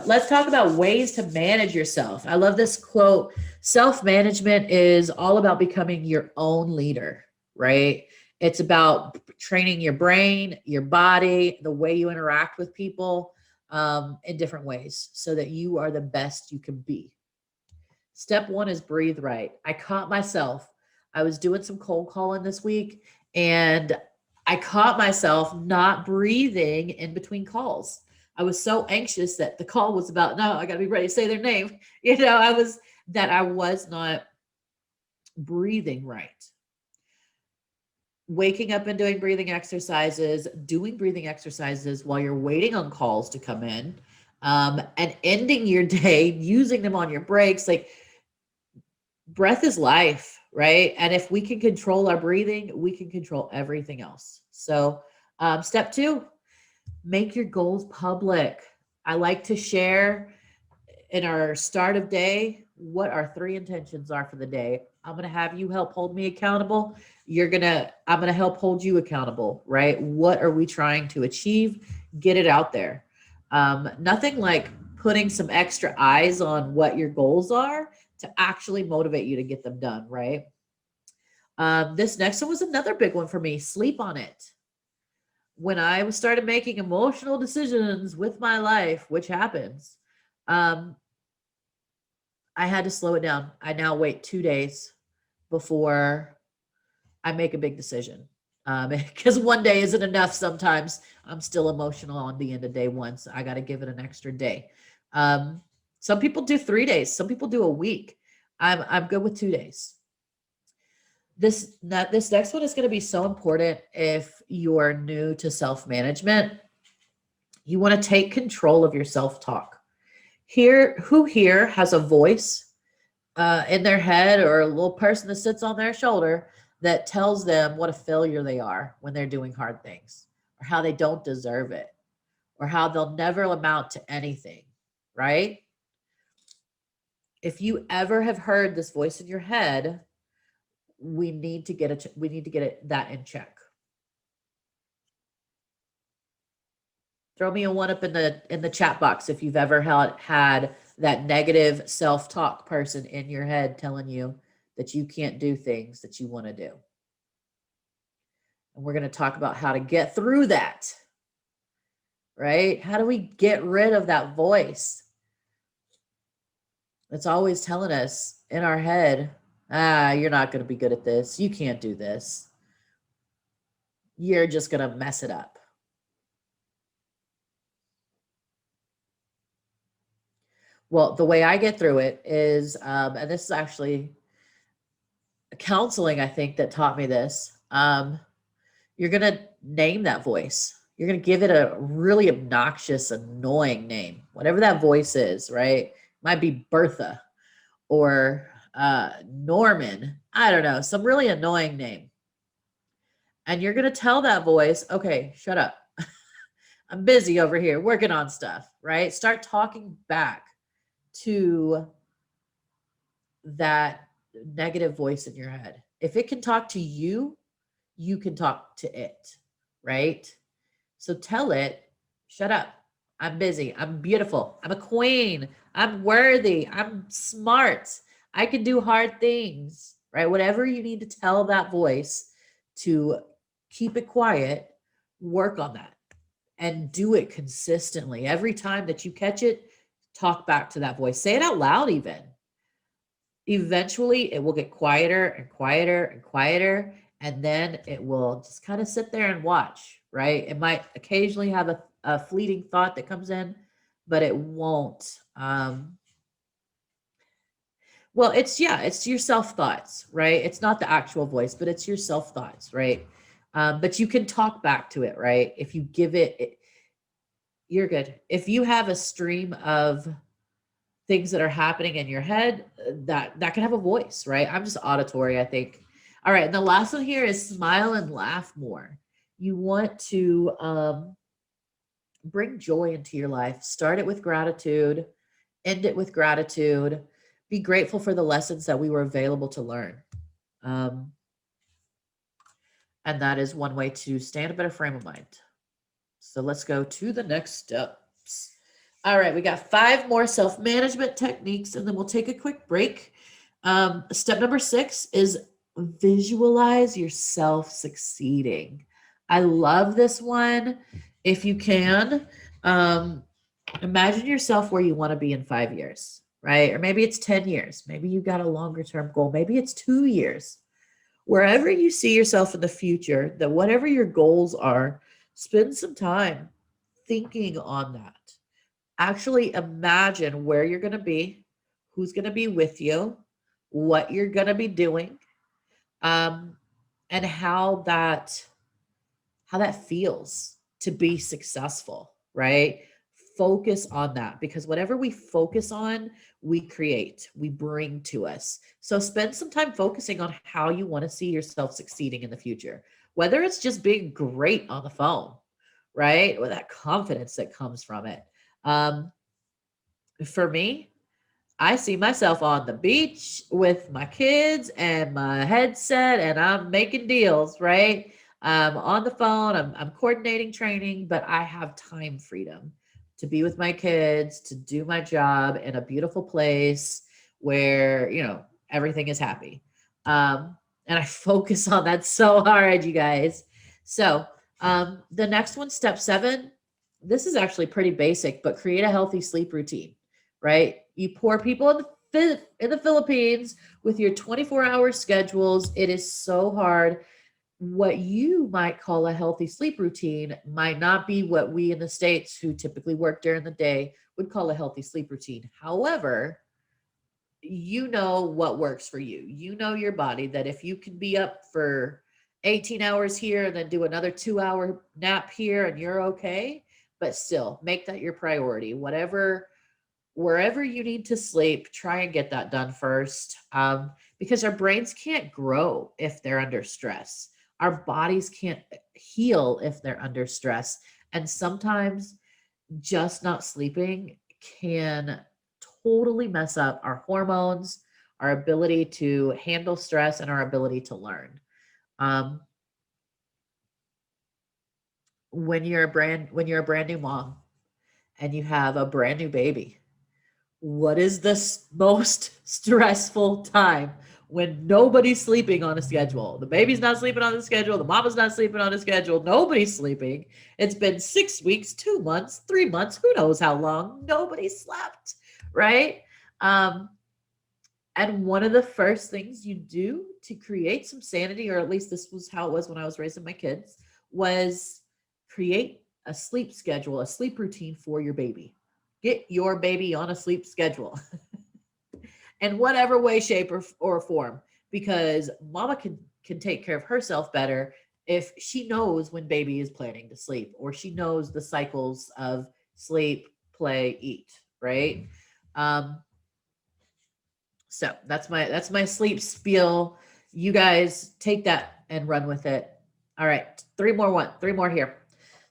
let's talk about ways to manage yourself. I love this quote. Self-management is all about becoming your own leader, right? It's about training your brain, your body, the way you interact with people in different ways so that you are the best you can be. Step one is breathe right. I caught myself. I was doing some cold calling this week and I caught myself not breathing in between calls. I was so anxious that the call was about, no, I got to be ready to say their name. I was not breathing right. Waking up and doing breathing exercises while you're waiting on calls to come in, and ending your day using them on your breaks. Like, breath is life, right? And if we can control our breathing, we can control everything else. So, step two, make your goals public. I like to share in our start of day what our three intentions are for the day. I'm going to have you help hold me accountable. I'm going to help hold you accountable, right? What are we trying to achieve? Get it out there. Nothing like putting some extra eyes on what your goals are to actually motivate you to get them done, right? This next one was another big one for me. Sleep on it. When I started making emotional decisions with my life, which happens, um, I had to slow it down. I now wait 2 days before I make a big decision. Because one day isn't enough sometimes. I'm still emotional on the end of day one, so I got to give it an extra day. Um, some people do 3 days, some people do a week. I'm good with 2 days. This next one is going to be so important if you're new to self-management. You want to take control of your self-talk. Who here has a voice in their head or a little person that sits on their shoulder that tells them what a failure they are when they're doing hard things, or how they don't deserve it, or how they'll never amount to anything, right? If you ever have heard this voice in your head, we need to get that in check. Throw me a one up in the chat box if you've ever had that negative self-talk person in your head telling you that you can't do things that you want to do. And we're going to talk about how to get through that, right? How do we get rid of that voice that's always telling us in our head, you're not going to be good at this. You can't do this. You're just going to mess it up. Well, the way I get through it is, and this is actually counseling, I think, that taught me this. You're going to name that voice. You're going to give it a really obnoxious, annoying name, whatever that voice is, right? Might be Bertha or Norman. I don't know, some really annoying name. And you're going to tell that voice, okay, shut up. I'm busy over here working on stuff, right? Start talking back to that negative voice in your head. If it can talk to you, you can talk to it, right? So tell it, shut up. I'm busy. I'm beautiful. I'm a queen. I'm worthy. I'm smart. I can do hard things, right? Whatever you need to tell that voice to keep it quiet, work on that and do it consistently. Every time that you catch it, talk back to that voice. Say it out loud, even. Eventually, it will get quieter and quieter and quieter. And then it will just kind of sit there and watch, right? It might occasionally have a fleeting thought that comes in, but it won't. Well, it's your self thoughts, right? It's not the actual voice, but it's your self thoughts, right? But you can talk back to it, right? If you give it, you're good. If you have a stream of things that are happening in your head, that can have a voice, right? I'm just auditory, I think. All right, and the last one here is smile and laugh more. You want to bring joy into your life. Start it with gratitude, end it with gratitude. Be grateful for the lessons that we were available to learn. Um, and that is one way to stay in a better frame of mind. So let's go to the next steps. All right, we got 5 more self-management techniques, and then we'll take a quick break. Step number 6 is visualize yourself succeeding. I love this one. If you can, um, imagine yourself where you want to be in 5 years, right? Or maybe it's 10 years. Maybe you got a longer term goal. Maybe it's 2 years. Wherever you see yourself in the future, that whatever your goals are, spend some time thinking on that. Actually imagine where you're going to be, who's going to be with you, what you're going to be doing, um, and how that feels to be successful, right? Focus on that, because whatever we focus on, we create, we bring to us. So spend some time focusing on how you want to see yourself succeeding in the future, whether it's just being great on the phone, right? Or that confidence that comes from it. Um, for me, I see myself on the beach with my kids and my headset, and I'm making deals, right? On the phone, I'm coordinating training, but I have time freedom to be with my kids, to do my job in a beautiful place where, everything is happy. And I focus on that so hard, you guys. So, the next one, step 7, this is actually pretty basic, but create a healthy sleep routine, right? You poor people in the Philippines with your 24-hour schedules, it is so hard. What you might call a healthy sleep routine might not be what we in the States, who typically work during the day, would call a healthy sleep routine. However, you know what works for you. You know your body, that if you can be up for 18 hours here and then do another 2-hour nap here and you're okay, but still make that your priority. Wherever you need to sleep, try and get that done first, because our brains can't grow if they're under stress. Our bodies can't heal if they're under stress. And sometimes just not sleeping can totally mess up our hormones, our ability to handle stress, and our ability to learn. Um, when you're a brand new mom and you have a brand new baby, what is the most stressful time? When nobody's sleeping on a schedule. The baby's not sleeping on the schedule. The mama's not sleeping on the schedule. Nobody's sleeping. It's been 6 weeks, 2 months, 3 months, who knows how long. Nobody slept, right? Um, and one of the first things you do to create some sanity, or at least this was how it was when I was raising my kids, was create a sleep schedule, a sleep routine for your baby. Get your baby on a sleep schedule in whatever way, shape, or form, because mama can take care of herself better if she knows when baby is planning to sleep, or she knows the cycles of sleep, play, eat, right? Um, so that's my sleep spiel. You guys take that and run with it. All right, three more here.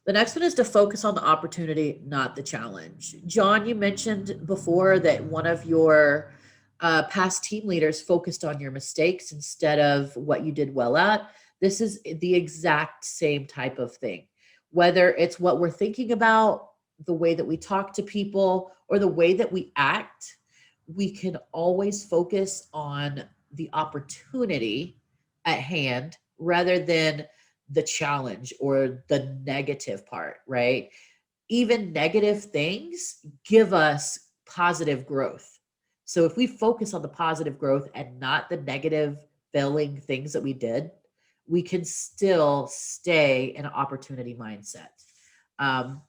The next one is to focus on the opportunity, not the challenge. John, you mentioned before that one of your past team leaders focused on your mistakes instead of what you did well at. This is the exact same type of thing. Whether it's what we're thinking about, the way that we talk to people, or the way that we act, we can always focus on the opportunity at hand rather than the challenge or the negative part, right? Even negative things give us positive growth. So if we focus on the positive growth and not the negative failing things that we did, we can still stay in an opportunity mindset. Um,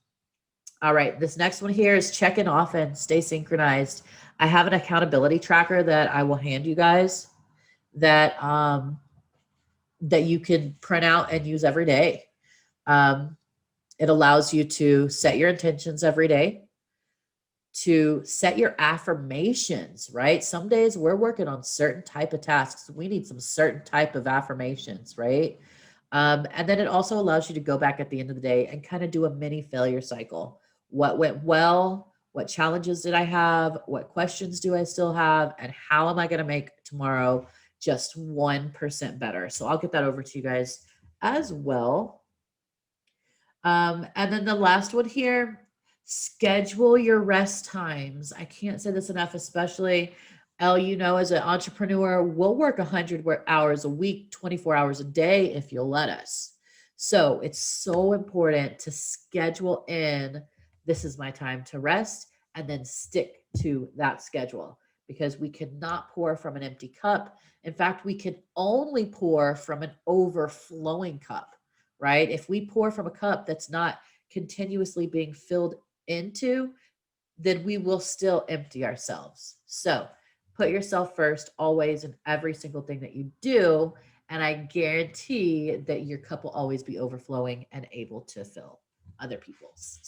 all right, this next one here is check in often, stay synchronized. I have an accountability tracker that I will hand you guys that you can print out and use every day. Um, it allows you to set your intentions every day, to set your affirmations, right? Some days we're working on certain type of tasks. We need some certain type of affirmations, right? And then it also allows you to go back at the end of the day and kind of do a mini failure cycle. What went well? What challenges did I have? What questions do I still have? And how am I going to make tomorrow just 1% better? So I'll get that over to you guys as well. And then the last one here, Schedule your rest times. I can't say this enough, especially Elle, as an entrepreneur, we'll work 100 hours a week, 24 hours a day if you'll let us. So it's so important to schedule in, this is my time to rest, and then stick to that schedule, because we cannot pour from an empty cup. In fact, we can only pour from an overflowing cup, right? If we pour from a cup that's not continuously being filled into, then we will still empty ourselves. So put yourself first always in every single thing that you do. And I guarantee that your cup will always be overflowing and able to fill other people's.